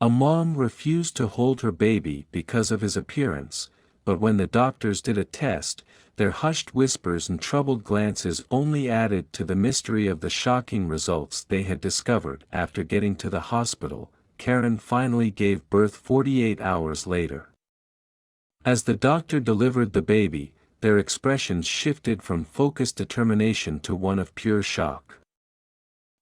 A mom refused to hold her baby because of his appearance, but when the doctors did a test, their hushed whispers and troubled glances only added to the mystery of the shocking results they had discovered. After getting to the hospital, Karen finally gave birth 48 hours later. As the doctor delivered the baby, their expressions shifted from focused determination to one of pure shock.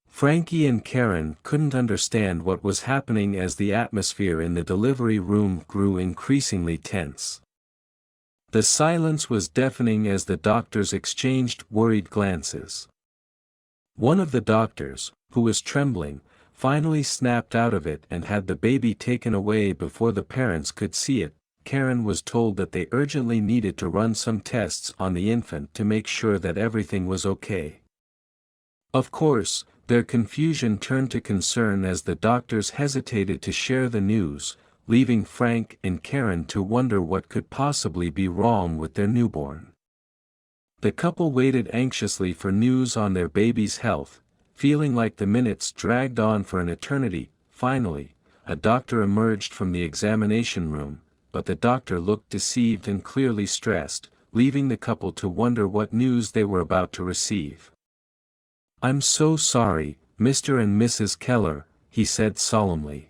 Frankie and Karen couldn't understand what was happening as the atmosphere in the delivery room grew increasingly tense. The silence was deafening as the doctors exchanged worried glances. One of the doctors, who was trembling, finally snapped out of it and had the baby taken away before the parents could see it. Karen was told that they urgently needed to run some tests on the infant to make sure that everything was okay. Of course, their confusion turned to concern as the doctors hesitated to share the news, leaving Frank and Karen to wonder what could possibly be wrong with their newborn. The couple waited anxiously for news on their baby's health, feeling like the minutes dragged on for an eternity. Finally, a doctor emerged from the examination room, but the doctor looked deceived and clearly stressed, leaving the couple to wonder what news they were about to receive. "I'm so sorry, Mr. and Mrs. Keller," he said solemnly.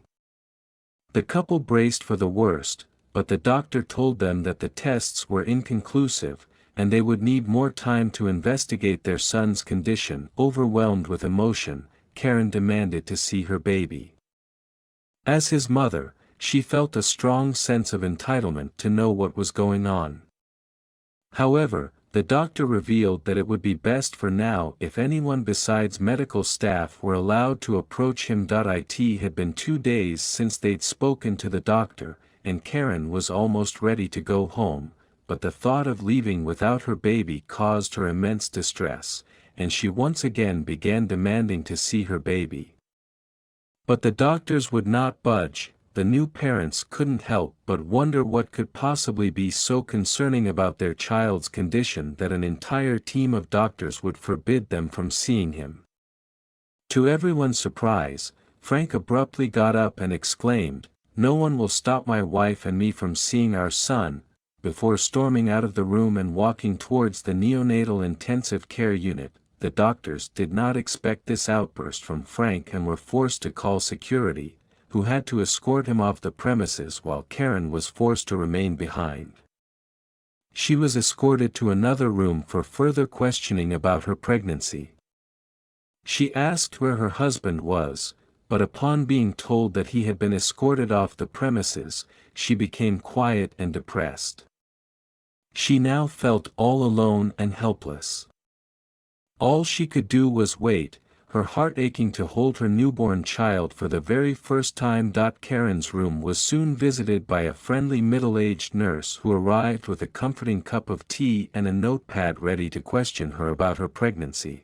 The couple braced for the worst, but the doctor told them that the tests were inconclusive, and they would need more time to investigate their son's condition. Overwhelmed with emotion, Karen demanded to see her baby. As his mother, she felt a strong sense of entitlement to know what was going on. However, the doctor revealed that it would be best for now if anyone besides medical staff were allowed to approach him. It had been 2 days since they'd spoken to the doctor, and Karen was almost ready to go home, but the thought of leaving without her baby caused her immense distress, and she once again began demanding to see her baby. But the doctors would not budge. The new parents couldn't help but wonder what could possibly be so concerning about their child's condition that an entire team of doctors would forbid them from seeing him. To everyone's surprise, Frank abruptly got up and exclaimed, "No one will stop my wife and me from seeing our son," before storming out of the room and walking towards the neonatal intensive care unit. The doctors did not expect this outburst from Frank and were forced to call security, who had to escort him off the premises while Karen was forced to remain behind. She was escorted to another room for further questioning about her pregnancy. She asked where her husband was, but upon being told that he had been escorted off the premises, she became quiet and depressed. She now felt all alone and helpless. All she could do was wait, her heart aching to hold her newborn child for the very first time. Karen's room was soon visited by a friendly middle-aged nurse who arrived with a comforting cup of tea and a notepad ready to question her about her pregnancy.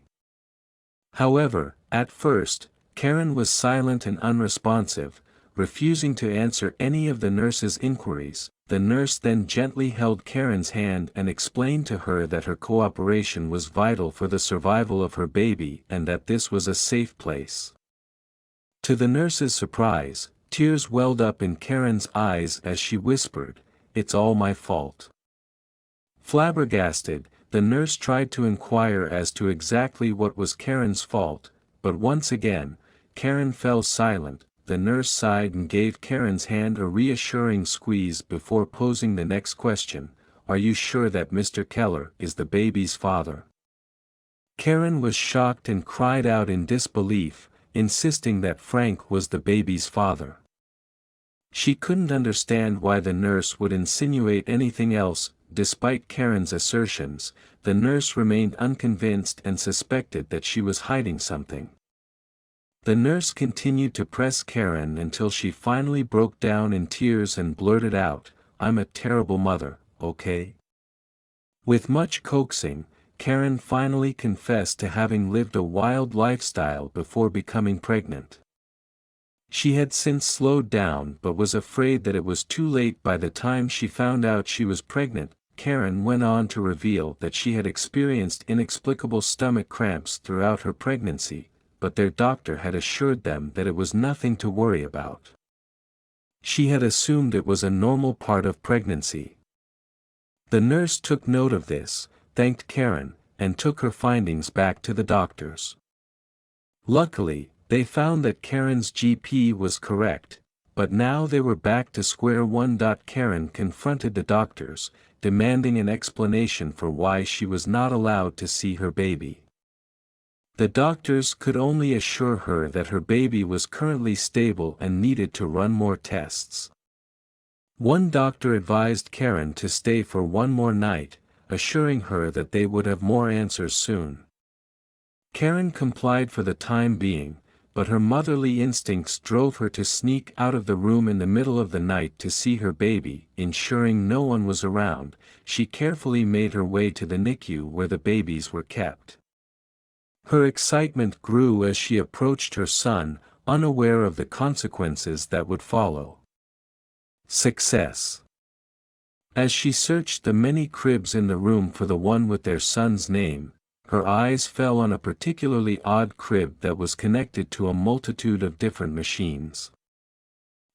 However, at first, Karen was silent and unresponsive, refusing to answer any of the nurse's inquiries. The nurse then gently held Karen's hand and explained to her that her cooperation was vital for the survival of her baby and that this was a safe place. To the nurse's surprise, tears welled up in Karen's eyes as she whispered, "It's all my fault." Flabbergasted, the nurse tried to inquire as to exactly what was Karen's fault, but once again, Karen fell silent. The nurse sighed and gave Karen's hand a reassuring squeeze before posing the next question, "Are you sure that Mr. Keller is the baby's father?" Karen was shocked and cried out in disbelief, insisting that Frank was the baby's father. She couldn't understand why the nurse would insinuate anything else. Despite Karen's assertions, the nurse remained unconvinced and suspected that she was hiding something. The nurse continued to press Karen until she finally broke down in tears and blurted out, "I'm a terrible mother, okay?" With much coaxing, Karen finally confessed to having lived a wild lifestyle before becoming pregnant. She had since slowed down but was afraid that it was too late by the time she found out she was pregnant. Karen went on to reveal that she had experienced inexplicable stomach cramps throughout her pregnancy, but their doctor had assured them that it was nothing to worry about. She had assumed it was a normal part of pregnancy. The nurse took note of this, thanked Karen, and took her findings back to the doctors. Luckily, they found that Karen's GP was correct, but now they were back to square one. Karen confronted the doctors, demanding an explanation for why she was not allowed to see her baby. The doctors could only assure her that her baby was currently stable and needed to run more tests. One doctor advised Karen to stay for one more night, assuring her that they would have more answers soon. Karen complied for the time being, but her motherly instincts drove her to sneak out of the room in the middle of the night to see her baby. Ensuring no one was around, she carefully made her way to the NICU where the babies were kept. Her excitement grew as she approached her son, unaware of the consequences that would follow. Success. As she searched the many cribs in the room for the one with their son's name, her eyes fell on a particularly odd crib that was connected to a multitude of different machines.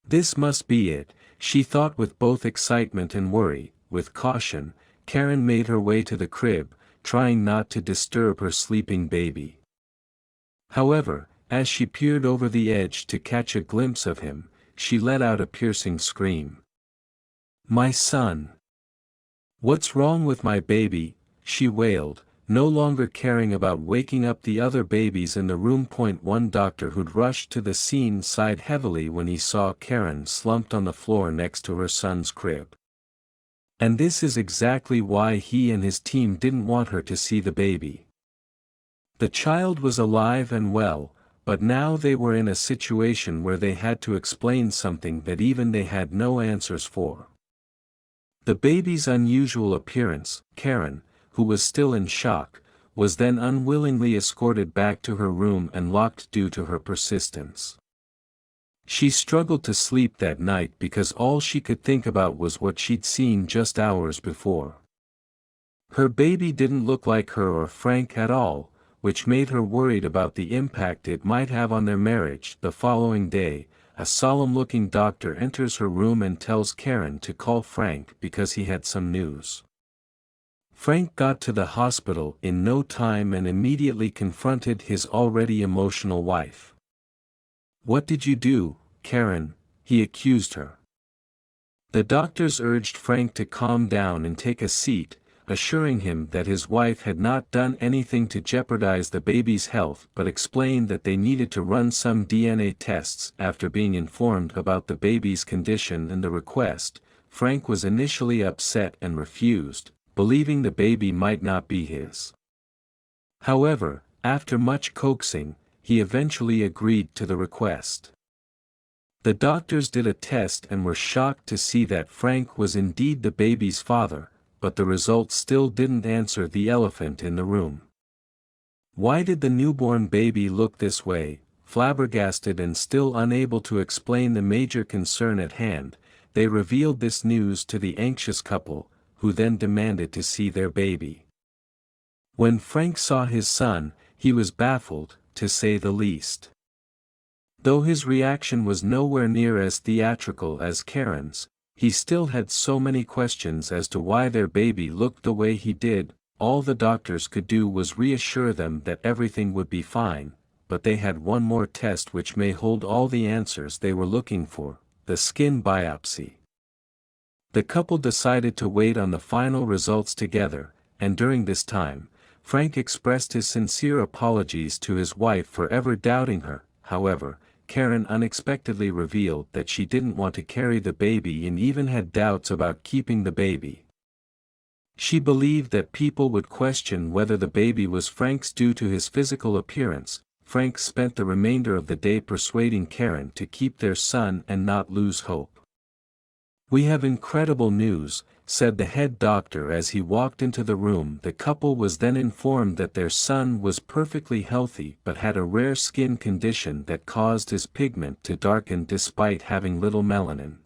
This must be it, she thought with both excitement and worry. With caution, Karen made her way to the crib, trying not to disturb her sleeping baby. However, as she peered over the edge to catch a glimpse of him, she let out a piercing scream. "My son! What's wrong with my baby?" she wailed, no longer caring about waking up the other babies in the room. One doctor who'd rushed to the scene sighed heavily when he saw Karen slumped on the floor next to her son's crib. And this is exactly why he and his team didn't want her to see the baby. The child was alive and well, but now they were in a situation where they had to explain something that even they had no answers for. The baby's unusual appearance, Karen, who was still in shock, was then unwillingly escorted back to her room and locked due to her persistence. She struggled to sleep that night because all she could think about was what she'd seen just hours before. Her baby didn't look like her or Frank at all, which made her worried about the impact it might have on their marriage. The following day, a solemn-looking doctor enters her room and tells Karen to call Frank because he had some news. Frank got to the hospital in no time and immediately confronted his already emotional wife. "What did you do, Karen?" he accused her. The doctors urged Frank to calm down and take a seat, assuring him that his wife had not done anything to jeopardize the baby's health but explained that they needed to run some DNA tests. After being informed about the baby's condition and the request, Frank was initially upset and refused, believing the baby might not be his. However, after much coaxing, he eventually agreed to the request. The doctors did a test and were shocked to see that Frank was indeed the baby's father, but the results still didn't answer the elephant in the room. Why did the newborn baby look this way? Flabbergasted and still unable to explain the major concern at hand, they revealed this news to the anxious couple, who then demanded to see their baby. When Frank saw his son, he was baffled, to say the least. Though his reaction was nowhere near as theatrical as Karen's, he still had so many questions as to why their baby looked the way he did. All the doctors could do was reassure them that everything would be fine, but they had one more test which may hold all the answers they were looking for: the skin biopsy. The couple decided to wait on the final results together, and during this time, Frank expressed his sincere apologies to his wife for ever doubting her. However, Karen unexpectedly revealed that she didn't want to carry the baby and even had doubts about keeping the baby. She believed that people would question whether the baby was Frank's due to his physical appearance. Frank spent the remainder of the day persuading Karen to keep their son and not lose hope. "We have incredible news," said the head doctor as he walked into the room. The couple was then informed that their son was perfectly healthy but had a rare skin condition that caused his pigment to darken despite having little melanin.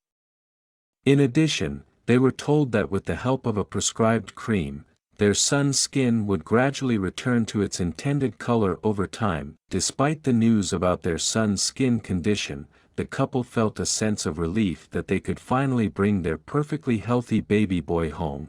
In addition, they were told that with the help of a prescribed cream, their son's skin would gradually return to its intended color over time. Despite the news about their son's skin condition, the couple felt a sense of relief that they could finally bring their perfectly healthy baby boy home.